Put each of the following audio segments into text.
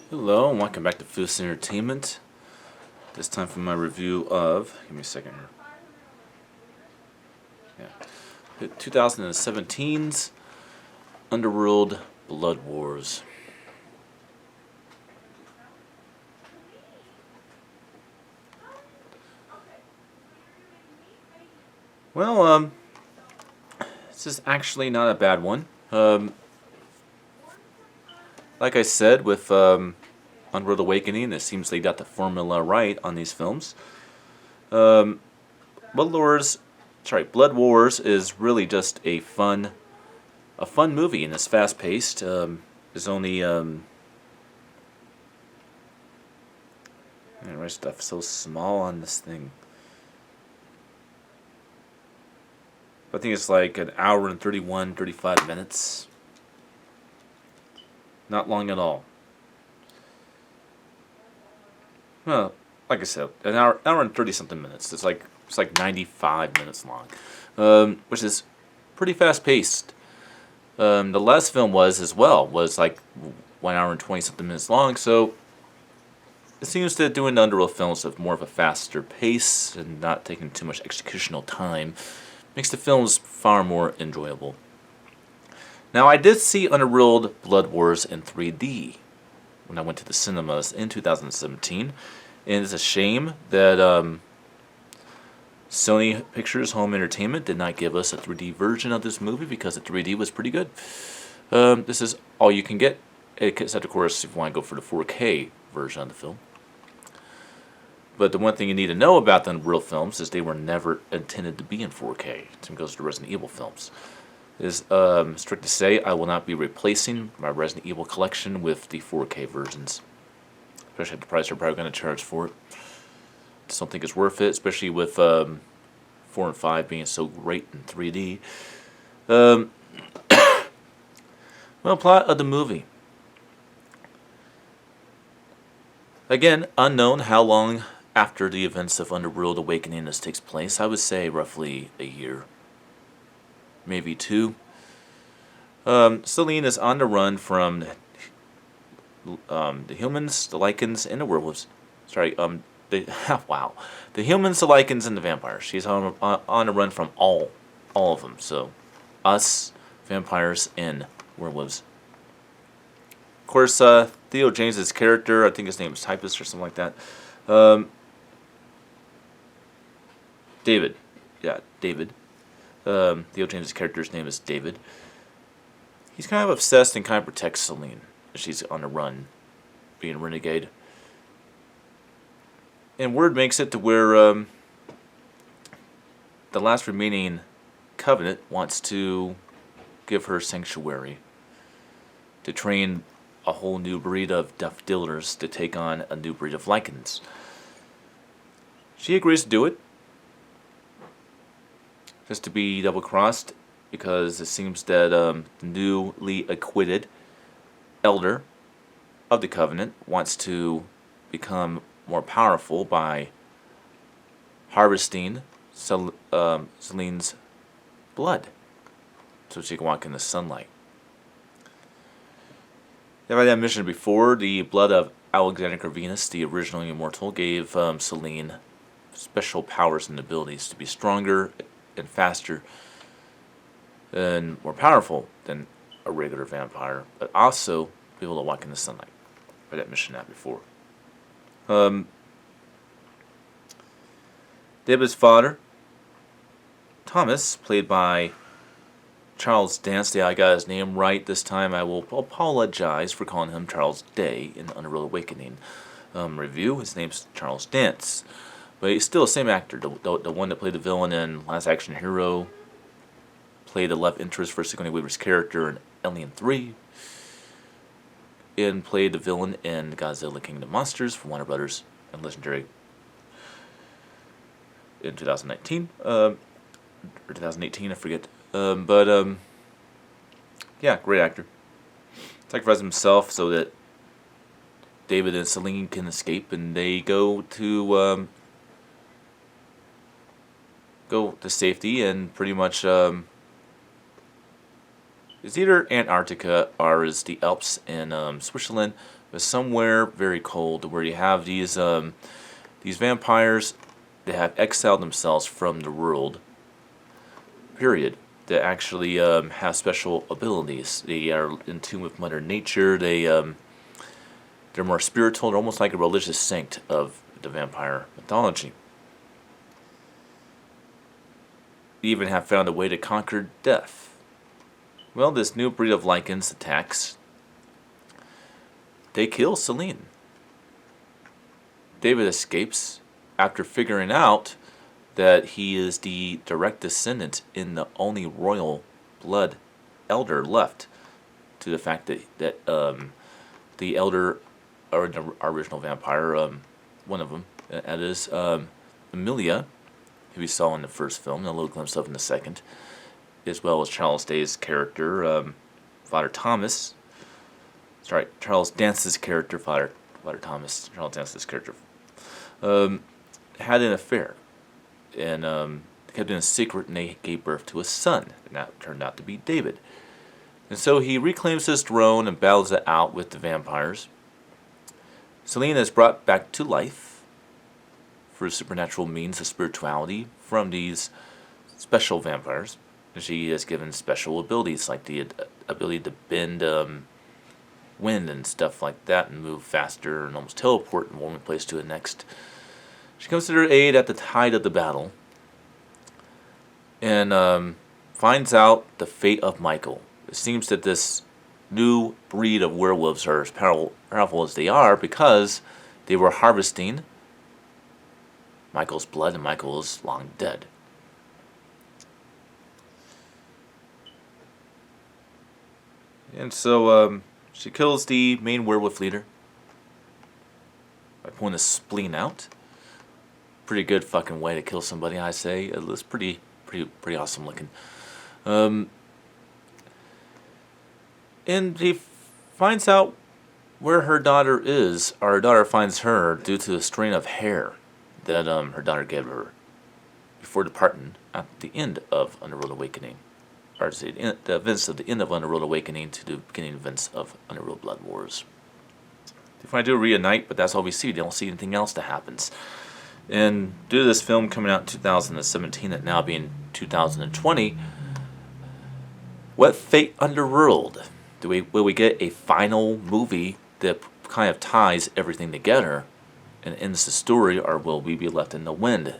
Hello and welcome back to Foos Entertainment. This time for my review of, give me a second here. Yeah. 2017's Underworld Blood Wars. Well, this is actually not a bad one. Like I said, with Underworld Awakening, it seems they got the formula right on these films. Blood Wars is really just a fun movie, and it's fast paced. There's only my stuff so small on this thing. I think it's like an hour and 35 minutes. Not long at all. Well, like I said, an hour and 30 something minutes. It's like 95 minutes long, which is pretty fast paced. The last film was like 1 hour and 20 something minutes long. So it seems that doing the Underworld films with more of a faster pace and not taking too much executional time makes the films far more enjoyable. Now, I did see Underworld Blood Wars in 3D when I went to the cinemas in 2017, and it's a shame that Sony Pictures Home Entertainment did not give us a 3D version of this movie because the 3D was pretty good. This is all you can get, except of course if you want to go for the 4K version of the film. But the one thing you need to know about the Underworld films is they were never intended to be in 4K. Same goes to the Resident Evil films. It is strict to say I will not be replacing my Resident Evil collection with the 4K versions, especially at the price they're probably going to charge for it. Just don't think it's worth it, especially with 4 and 5 being so great in 3D. Well, plot of the movie. Again, unknown how long after the events of Underworld Awakening this takes place. I would say roughly a year. Maybe 2. Selena is on the run from the humans, the lichens, and the werewolves. Sorry, wow. The humans, the lichens, and the vampires. She's on the run from all of them. So, us, vampires, and werewolves. Of course, Theo James's character, I think his name is Typus or something like that. David. Yeah, David. Theo James' character's name is David. He's kind of obsessed and kind of protects Selene as she's on the run, being a renegade. And word makes it to where the last remaining Covenant wants to give her sanctuary to train a whole new breed of death dealers to take on a new breed of lichens. She agrees to do it, just to be double-crossed, because it seems that the newly acquitted elder of the Covenant wants to become more powerful by harvesting Selene's blood so she can walk in the sunlight. I've had that mentioned before. The blood of Alexander Corvinus, the original immortal, gave Selene special powers and abilities to be stronger and faster and more powerful than a regular vampire, but also be able to walk in the sunlight. I've had that mentioned that before. David's father, Thomas, played by Charles Dance. Yeah, I got his name right this time. I will apologize for calling him Charles Day in the Underworld Awakening review. His name's Charles Dance. But he's still the same actor. The one that played the villain in Last Action Hero, played the love interest for Sigourney Weaver's character in Alien 3, and played the villain in Godzilla King of the Monsters for Warner Brothers and Legendary in 2019. Or 2018, I forget. Yeah, great actor. Sacrificed himself so that David and Selene can escape, and they go to safety and pretty much It's either Antarctica or is the Alps in Switzerland, but somewhere very cold where you have these vampires that have exiled themselves from the world. Period. That actually have special abilities. They are in tune with Mother Nature. They're more spiritual. They're almost like a religious saint of the vampire mythology. They even have found a way to conquer death. Well, this new breed of lichens attacks. They kill Selene. David escapes after figuring out that he is the direct descendant in the only royal blood elder left, to the fact that the elder, or the original vampire, one of them, that is Amelia, who we saw in the first film, and a little glimpse of in the second, as well as Charles Day's character, Father Thomas. Sorry, Charles Dance's character, Father Thomas, Charles Dance's character, had an affair, and kept it in secret, and they gave birth to a son, and that turned out to be David. And so he reclaims his throne and battles it out with the vampires. Selena is brought back to life through supernatural means of spirituality from these special vampires. And she is given special abilities, like the ability to bend wind and stuff like that, and move faster and almost teleport from one place to the next. She comes to their aid at the height of the battle and finds out the fate of Michael. It seems that this new breed of werewolves are as powerful as they are because they were harvesting Michael's blood, and Michael is long dead. And so she kills the main werewolf leader by pulling his spleen out. Pretty good fucking way to kill somebody, I say. It looks pretty awesome looking. And he finds out where her daughter is, or her daughter finds her due to a strain of hair that her daughter gave her before departing at the end of Underworld Awakening. Or the events of the end of Underworld Awakening to the beginning events of Underworld Blood Wars. They finally do reunite, but that's all we see. They don't see anything else that happens. And due to this film coming out in 2017 and now being 2020, what fate Underworld? Will we get a final movie that kind of ties everything together and ends the story, or will we be left in the wind?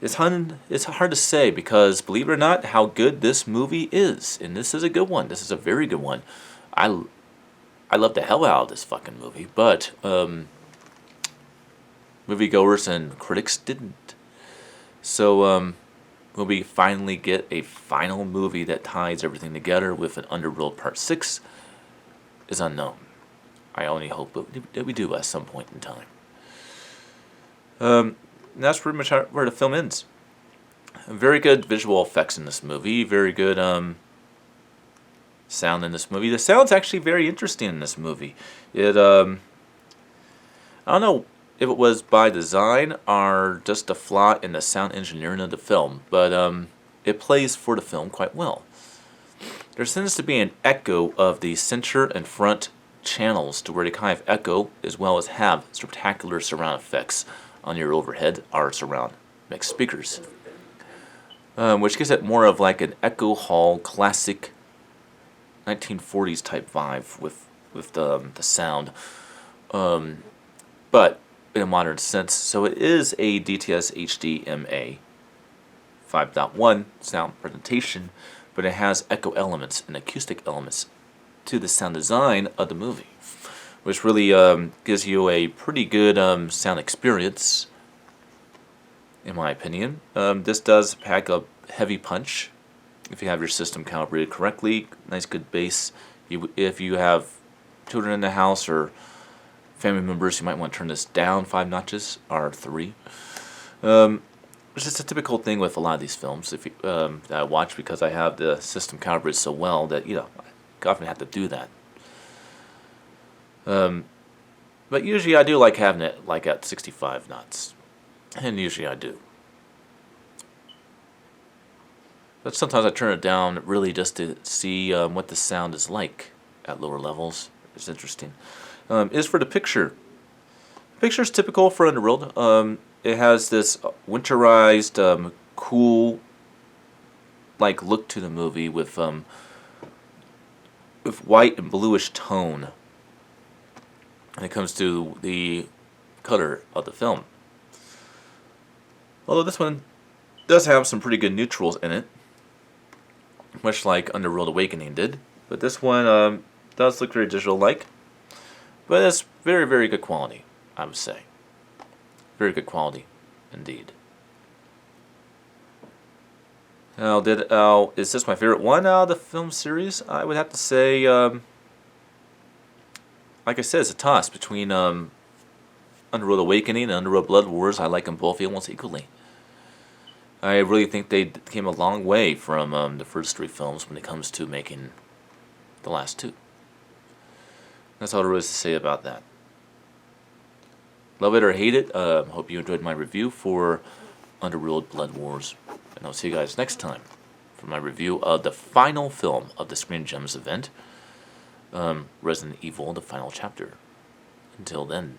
It's hard to say because, believe it or not, how good this movie is. And this is a good one. This is a very good one. I love the hell out of this fucking movie, but moviegoers and critics didn't. So will we finally get a final movie that ties everything together with an Underworld Part 6 is unknown. I only hope that we do at some point in time. And that's pretty much where the film ends. Very good visual effects in this movie. Very good sound in this movie. The sound's actually very interesting in this movie. It I don't know if it was by design or just a flaw in the sound engineering of the film, but it plays for the film quite well. There tends to be an echo of the center and front channels to where they kind of echo as well as have spectacular surround effects on your overhead or surround mixed speakers, which gives it more of like an echo hall classic 1940s type vibe with the sound, but in a modern sense. So it is a DTS HDMA 5.1 sound presentation, but it has echo elements and acoustic elements to the sound design of the movie, which really gives you a pretty good sound experience, in my opinion. This does pack a heavy punch if you have your system calibrated correctly. Nice good bass. If you have children in the house or family members, you might want to turn this down 5 notches or 3. Which is a typical thing with a lot of these films that I watch, because I have the system calibrated so well that I often have to do that. But usually I do like having it like at 65 knots, and usually I do. But sometimes I turn it down really just to see what the sound is like at lower levels. It's interesting. Is for the picture. The picture is typical for Underworld. It has this winterized, cool, like look to the movie with white and bluish tone when it comes to the color of the film. Although this one does have some pretty good neutrals in it, much like Underworld Awakening did. But this one does look very digital-like. But it's very, very good quality, I would say. Very good quality, indeed. Now, is this my favorite one out of the film series? I would have to say, like I said, it's a toss between Underworld Awakening and Underworld Blood Wars. I like them both almost equally. I really think they came a long way from the first three films when it comes to making the last two. That's all there is to say about that. Love it or hate it, hope you enjoyed my review for Underworld Blood Wars. And I'll see you guys next time for my review of the final film of the Screen Gems event, Resident Evil, the final chapter. Until then.